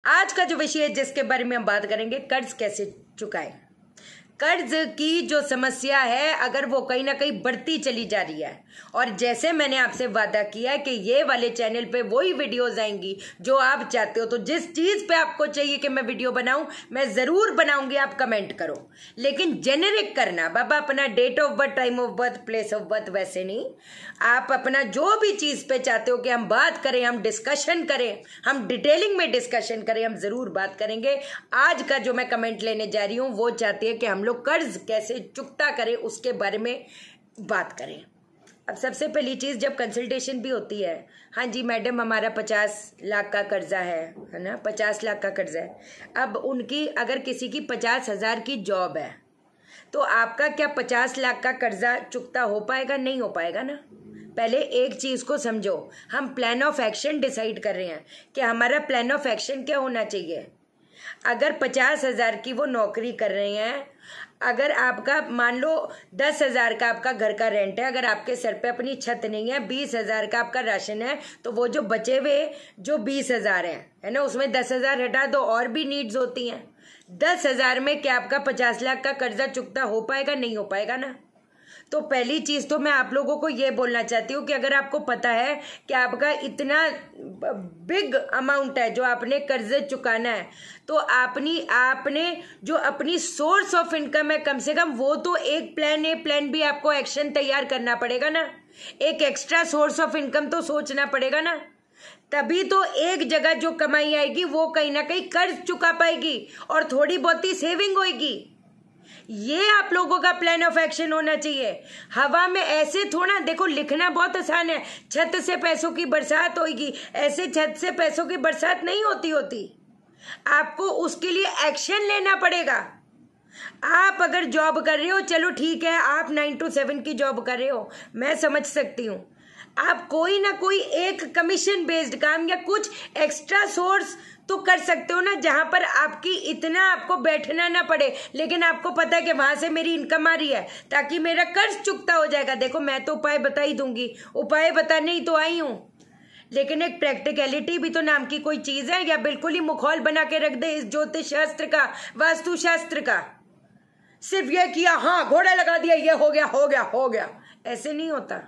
आज का जो विषय है जिसके बारे में हम बात करेंगे, कर्ज कैसे चुकाएं। कर्ज की जो समस्या है अगर वो कहीं ना कहीं बढ़ती चली जा रही है, और जैसे मैंने आपसे वादा किया है कि ये वाले चैनल पे वही वीडियोस आएंगी जो आप चाहते हो, तो जिस चीज पे आपको चाहिए कि मैं वीडियो बनाऊं मैं जरूर बनाऊंगी। आप कमेंट करो, लेकिन जेनेरिक करना बाबा, अपना date of birth, time of birth, place of birth वैसे नहीं। आप अपना जो भी चीज पे चाहते हो कि हम बात करें, हम डिस्कशन करें, हम डिटेलिंग में डिस्कशन करें, हम जरूर बात करेंगे। आज का जो मैं कमेंट लेने जा रही हूं वो चाहती है कि हम लोग कर्ज कैसे चुकता करें उसके बारे में बात करें। अब सबसे पहली चीज, जब कंसल्टेशन भी होती है, हाँ जी मैडम हमारा 50 लाख का कर्जा है ना, 50 लाख का कर्जा है। अब उनकी अगर किसी की 50,000 की जॉब है तो आपका क्या 50 लाख का कर्जा चुकता हो पाएगा? नहीं हो पाएगा ना। पहले एक चीज को समझो, हम प्लान ऑफ एक्शन डिसाइड कर रहे हैं कि हमारा प्लान ऑफ एक्शन क्या होना चाहिए। अगर 50,000 की वो नौकरी कर रहे हैं, अगर आपका मान लो 10,000 का आपका घर का रेंट है, अगर आपके सर पे अपनी छत नहीं है, 20,000 का आपका राशन है, तो वो जो बचे हुए जो 20,000 है ना, उसमें 10,000 हटा दो, और भी नीड्स होती हैं। 10,000 में क्या आपका 50 लाख का कर्जा चुकता हो पाएगा? नहीं हो पाएगा ना। तो पहली चीज तो मैं आप लोगों को ये बोलना चाहती हूँ कि अगर आपको पता है कि आपका इतना बिग अमाउंट है जो आपने कर्जे चुकाना है, तो आपने जो अपनी सोर्स ऑफ इनकम है कम से कम वो तो एक प्लान ए प्लान बी आपको एक्शन तैयार करना पड़ेगा ना। एक एक्स्ट्रा सोर्स ऑफ इनकम तो सोचना पड़ेगा ना, तभी तो एक जगह जो कमाई आएगी वो कहीं ना कहीं कर्ज चुका पाएगी और थोड़ी बहुत ही सेविंग होगी। ये आप लोगों का प्लान ऑफ एक्शन होना चाहिए। हवा में ऐसे थोड़ा देखो, लिखना बहुत आसान है, छत से पैसों की बरसात होगी, ऐसे छत से पैसों की बरसात नहीं होती। आपको उसके लिए एक्शन लेना पड़ेगा। आप अगर जॉब कर रहे हो, चलो ठीक है, आप 9 to 7 की जॉब कर रहे हो, मैं समझ सकती हूँ। आप कोई ना कोई एक कमीशन बेस्ड काम या कुछ एक्स्ट्रा सोर्स तो कर सकते हो ना, जहां पर आपकी इतना आपको बैठना ना पड़े, लेकिन आपको पता है कि वहां से मेरी इनकम आ रही है ताकि मेरा कर्ज चुकता हो जाएगा। देखो मैं तो उपाय बता ही दूंगी, उपाय बताने ही तो आई हूं, लेकिन एक प्रैक्टिकलिटी भी तो नाम की कोई चीज है, या बिल्कुल ही मुखौल बना के रख दे इस ज्योतिष शास्त्र का, वास्तु शास्त्र का। सिर्फ यह किया, हाँ घोड़ा लगा दिया, ये हो गया हो गया हो गया, ऐसे नहीं होता।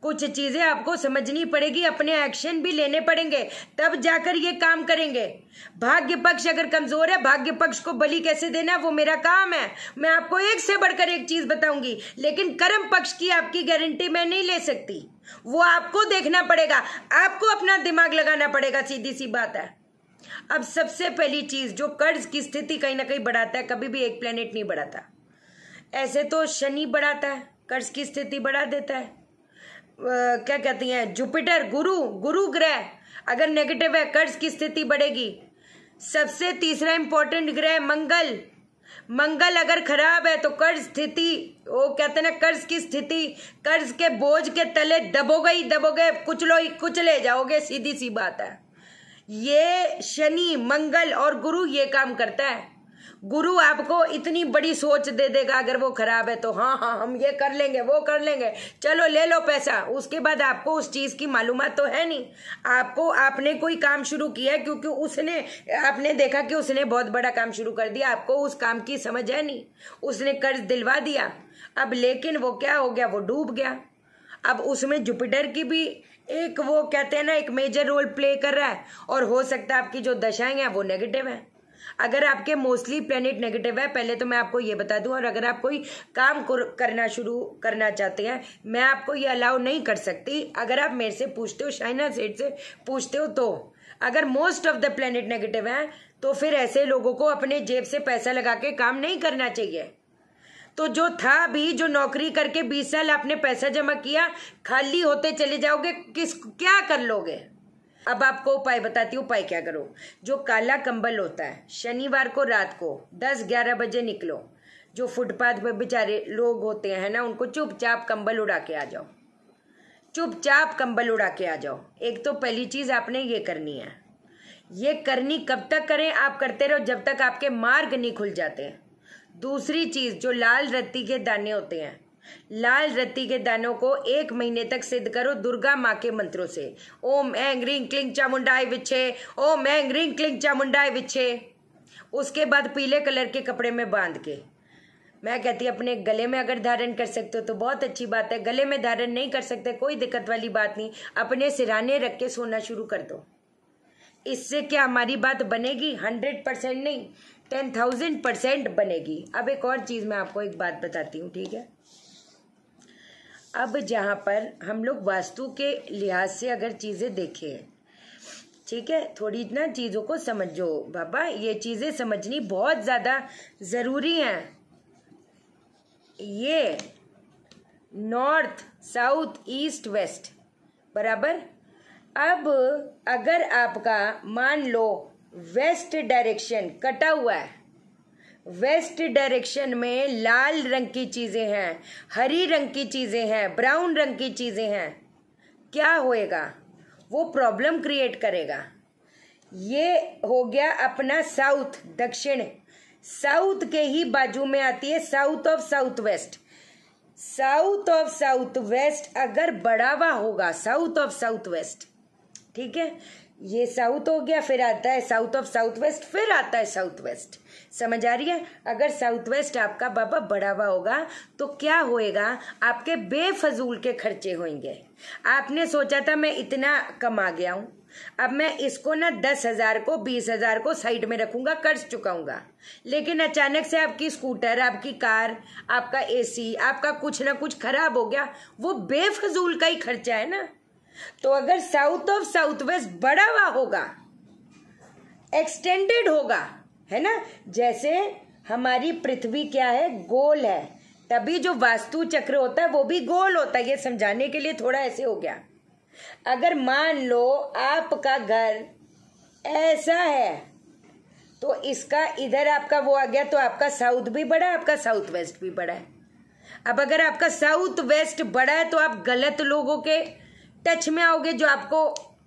कुछ चीजें आपको समझनी पड़ेगी, अपने एक्शन भी लेने पड़ेंगे, तब जाकर ये काम करेंगे। भाग्य पक्ष अगर कमजोर है, भाग्य पक्ष को बलि कैसे देना वो मेरा काम है। मैं आपको एक से बढ़कर एक चीज बताऊंगी, लेकिन कर्म पक्ष की आपकी गारंटी मैं नहीं ले सकती, वो आपको देखना पड़ेगा, आपको अपना दिमाग लगाना पड़ेगा, सीधी सी बात है। अब सबसे पहली चीज, जो कर्ज की स्थिति कहीं ना कहीं बढ़ाता है, कभी भी एक प्लेनेट नहीं बढ़ाता। ऐसे तो शनि बढ़ाता है, कर्ज की स्थिति बढ़ा देता है। क्या कहती हैं, जुपिटर, गुरु ग्रह अगर नेगेटिव है कर्ज की स्थिति बढ़ेगी। सबसे तीसरा इंपॉर्टेंट ग्रह मंगल अगर खराब है तो कर्ज स्थिति, वो कहते हैं ना, कर्ज की स्थिति, कर्ज के बोझ के तले दबोगे, कुचले जाओगे, सीधी सी बात है। ये शनि, मंगल और गुरु ये काम करता है। गुरु आपको इतनी बड़ी सोच दे देगा अगर वो खराब है तो, हाँ हम ये कर लेंगे, वो कर लेंगे, चलो ले लो पैसा। उसके बाद आपको उस चीज की मालूमात तो है नहीं, आपने कोई काम शुरू किया क्योंकि आपने देखा कि उसने बहुत बड़ा काम शुरू कर दिया, आपको उस काम की समझ है नहीं, उसने कर्ज दिलवा दिया। अब लेकिन वो क्या हो गया, वो डूब गया। अब उसमें जुपिटर की भी एक, वो कहते हैं ना, एक मेजर रोल प्ले कर रहा है, और हो सकता है आपकी जो दशाएं हैं वो नेगेटिव है। अगर आपके मोस्टली प्लेनेट नेगेटिव है, पहले तो मैं आपको ये बता दूं, और अगर आप कोई काम करना शुरू करना चाहते हैं, मैं आपको ये अलाउ नहीं कर सकती। अगर आप मेरे से पूछते हो, शाइना सेठ से पूछते हो, तो अगर most of the planet negative है तो फिर ऐसे लोगों को अपने जेब से पैसा लगा के काम नहीं करना चाहिए। तो जो था भी, जो नौकरी करके 20 साल आपने पैसा जमा किया, खाली होते चले जाओगे, क्या कर लोगे। अब आपको उपाय बताती हूँ, उपाय क्या करो। जो काला कंबल होता है, शनिवार को रात को 10-11 बजे निकलो, जो फुटपाथ पे बेचारे लोग होते हैं ना, उनको चुपचाप कंबल उड़ा के आ जाओ, चुपचाप कंबल उड़ा के आ जाओ। एक तो पहली चीज आपने ये करनी है। ये करनी कब तक करें, आप करते रहो जब तक आपके मार्ग नहीं खुल जाते हैं। दूसरी चीज, जो लाल रत्ती के दाने होते हैं, लाल रत्ती के दानों को 1 महीने तक सिद्ध करो दुर्गा माँ के मंत्रों से। ओम ऐं ह्रीं क्लीं चामुंडाय विच्छे, ओम ऐं ह्रीं क्लीं चामुंडाय विच्छे। उसके बाद पीले कलर के कपड़े में बांध के, मैं कहती अपने गले में अगर धारण कर सकते हो तो बहुत अच्छी बात है। गले में धारण नहीं कर सकते कोई दिक्कत वाली बात नहीं, अपने सिरहाने रख के सोना शुरू कर दो। इससे क्या हमारी बात बनेगी? 100% नहीं, 10,000% बनेगी। अब एक और चीज मैं आपको एक बात बताती हूँ, ठीक है। अब जहाँ पर हम लोग वास्तु के लिहाज से अगर चीजें देखें, ठीक है, थोड़ी ना चीजों को समझो बाबा, ये चीजें समझनी बहुत ज्यादा जरूरी हैं। ये नॉर्थ साउथ ईस्ट वेस्ट बराबर। अब अगर आपका मान लो वेस्ट डायरेक्शन कटा हुआ है, वेस्ट डायरेक्शन में लाल रंग की चीजें हैं, हरी रंग की चीजें हैं, ब्राउन रंग की चीजें हैं, क्या होएगा? वो प्रॉब्लम क्रिएट करेगा। ये हो गया अपना साउथ, दक्षिण। साउथ के ही बाजू में आती है south of south waste. South of south waste अगर बड़ा हुआ होगा, साउथ ऑफ साउथ वेस्ट, ठीक है, ये साउथ हो गया, फिर आता है साउथ ऑफ साउथ वेस्ट, फिर आता है साउथ वेस्ट। समझ आ रही है? अगर साउथ वेस्ट आपका बाबा बढ़ा हुआ होगा तो क्या होएगा? आपके बेफजूल के खर्चे होंगे। आपने सोचा था मैं इतना कमा गया हूं, अब मैं इसको ना 10,000 को 20,000 को साइड में रखूंगा, कर्ज चुकाऊंगा, लेकिन अचानक से आपकी स्कूटर, आपकी कार, आपका एसी, आपका कुछ ना कुछ खराब हो गया, वो बेफजूल का ही खर्चा है ना। तो अगर साउथ ऑफ साउथ वेस्ट बढ़ा हुआ होगा, एक्सटेंडेड होगा, है ना, जैसे हमारी पृथ्वी क्या है? गोल है, तभी जो वास्तु चक्र होता है वो भी गोल होता है। ये समझाने के लिए थोड़ा ऐसे हो गया। अगर मान लो आपका घर ऐसा है तो इसका इधर आपका वो आ गया, तो आपका साउथ भी बड़ा है, आपका साउथ वेस्ट भी बड़ा है। अब अगर आपका साउथ वेस्ट बड़ा है तो आप गलत लोगों के टच में आओगे, जो आपको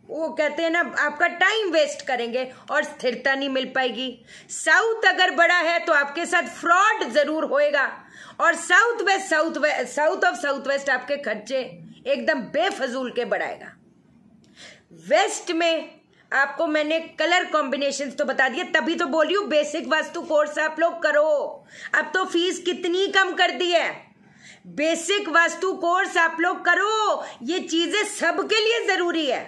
वो कहते हैं ना, आपका टाइम वेस्ट करेंगे और स्थिरता नहीं मिल पाएगी। साउथ अगर बड़ा है तो आपके साथ फ्रॉड जरूर होएगा, और साउथ ऑफ साउथ वेस्ट आपके खर्चे एकदम बेफजूल के बढ़ाएगा। वेस्ट में आपको मैंने कलर कॉम्बिनेशंस तो बता दिए, तभी तो बोली हूं बेसिक वास्तु कोर्स आप लोग करो। अब तो फीस कितनी कम कर दी है। बेसिक वास्तु कोर्स आप लोग करो, ये चीजें सबके लिए जरूरी है।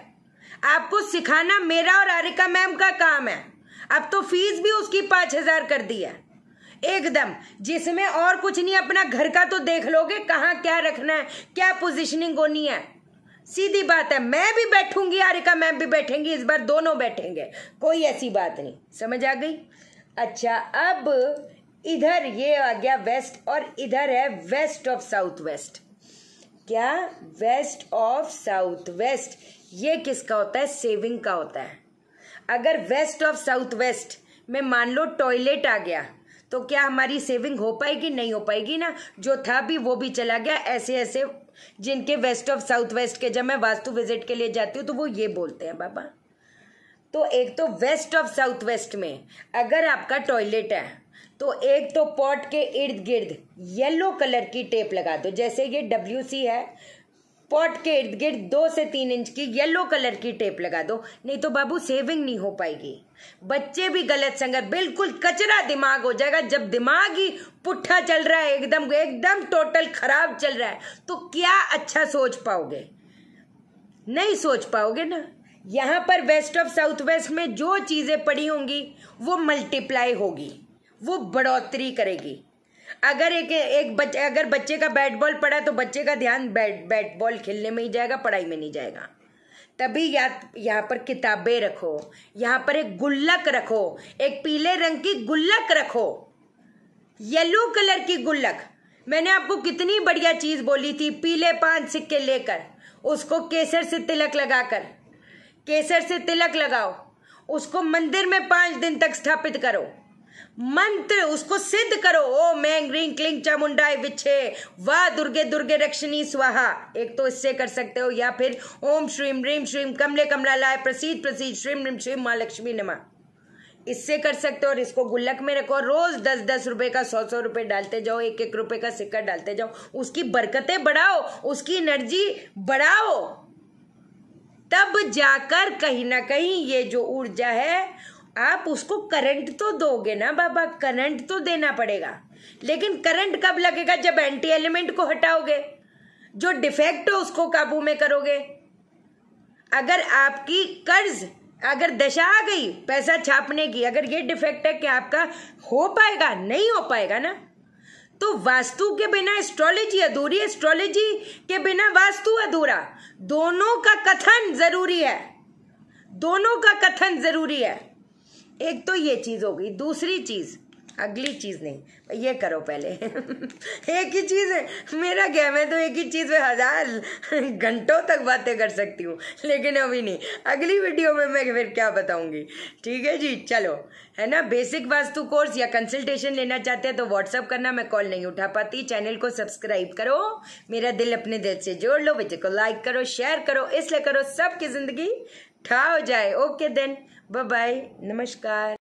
आपको सिखाना मेरा और आरिका मैम का काम है। अब तो फीस भी उसकी 5,000 कर दी है एकदम, जिसमें और कुछ नहीं, अपना घर का तो देख लोगे, कहाँ क्या रखना है, क्या पोजीशनिंग होनी है। सीधी बात है, मैं भी बैठूंगी, आरिका मैम भी बैठेंगी, इस बार दोनों बैठेंगे, कोई ऐसी बात नहीं। समझ आ गई? अच्छा, अब इधर ये आ गया वेस्ट, और इधर है वेस्ट ऑफ साउथ वेस्ट। क्या? West of south west. ये किसका होता है? सेविंग का होता है। अगर वेस्ट ऑफ साउथ वेस्ट में मान लो टॉयलेट आ गया तो क्या हमारी सेविंग हो पाएगी? नहीं हो पाएगी ना। जो था भी वो भी चला गया। ऐसे ऐसे जिनके वेस्ट ऑफ साउथ वेस्ट के, जब मैं वास्तु विजिट के लिए जाती हूँ तो वो ये बोलते हैं बाबा। तो एक तो वेस्ट ऑफ साउथ वेस्ट में अगर आपका टॉयलेट है तो एक तो पॉट के इर्द गिर्द येलो कलर की टेप लगा दो, जैसे ये WC है, पॉट के इर्द गिर्द 2 से 3 इंच की येलो कलर की टेप लगा दो। नहीं तो बाबू सेविंग नहीं हो पाएगी। बच्चे भी गलत संगत, बिल्कुल कचरा दिमाग हो जाएगा। जब दिमाग ही पुट्ठा चल रहा है, एकदम एकदम टोटल खराब चल रहा है, तो क्या अच्छा सोच पाओगे? नहीं सोच पाओगे ना। यहाँ पर वेस्ट ऑफ साउथ वेस्ट में जो चीजें पड़ी होंगी वो मल्टीप्लाई होगी, वो बढ़ोतरी करेगी। अगर अगर बच्चे का बैट बॉल पड़ा तो बच्चे का ध्यान बैट बॉल खेलने में ही जाएगा, पढ़ाई में नहीं जाएगा। तभी यहाँ पर किताबें रखो, यहाँ पर एक गुल्लक रखो, एक पीले रंग की गुल्लक रखो, येलो कलर की गुल्लक। मैंने आपको कितनी बढ़िया चीज बोली थी, पीले 5 सिक्के लेकर उसको केसर से तिलक लगाकर, केसर से तिलक लगाओ, उसको मंदिर में 5 दिन तक स्थापित करो, मंत्र उसको सिद्ध करो, ओम ऐं ह्रीं क्लीं चामुंडाय विच्छे, वाह दुर्गे दुर्गे रक्षिणी स्वाहा। एक तो इससे कर सकते हो, या फिर ओम श्रीम ह्रीं श्रीम कमले कमलालाय प्रसीद प्रसीद श्रीम ह्रीं श्रीम माँ लक्ष्मी नमः। इससे कर सकते हो और इसको गुल्लक में रखो, रोज 10-10 रुपए का 100-100 रुपए डालते जाओ, 1-1 रुपए का सिक्का डालते जाओ, उसकी बरकतें बढ़ाओ, उसकी एनर्जी बढ़ाओ, तब जाकर कहीं ना कहीं ये जो ऊर्जा है आप उसको करंट तो दोगे ना बाबा, करंट तो देना पड़ेगा। लेकिन करंट कब लगेगा? जब एंटी एलिमेंट को हटाओगे, जो डिफेक्ट हो उसको काबू में करोगे। अगर आपकी कर्ज अगर दशा आ गई पैसा छापने की, अगर ये डिफेक्ट है कि आपका हो पाएगा, नहीं हो पाएगा ना। तो वास्तु के बिना एस्ट्रोलॉजी अधूरी, एस्ट्रोलॉजी के बिना वास्तु अधूरा। दोनों का कथन जरूरी है, दोनों का कथन जरूरी है। एक तो ये चीज हो गई। दूसरी चीज, अगली चीज नहीं, ये करो पहले। एक ही चीज है, मेरा क्या, मैं तो एक ही चीज में 1000 घंटों तक बातें कर सकती हूँ, लेकिन अभी नहीं, अगली वीडियो में मैं फिर क्या बताऊंगी। ठीक है जी, चलो, है ना। बेसिक वास्तु कोर्स या कंसल्टेशन लेना चाहते हैं तो व्हाट्सअप करना, मैं कॉल नहीं उठा पाती। चैनल को सब्सक्राइब करो, मेरा दिल अपने दिल से जोड़ लो, वीडियो को लाइक करो, शेयर करो, इसलिए करो सबकी जिंदगी ठा हो जाए। ओके देन, बाय बाय, नमस्कार।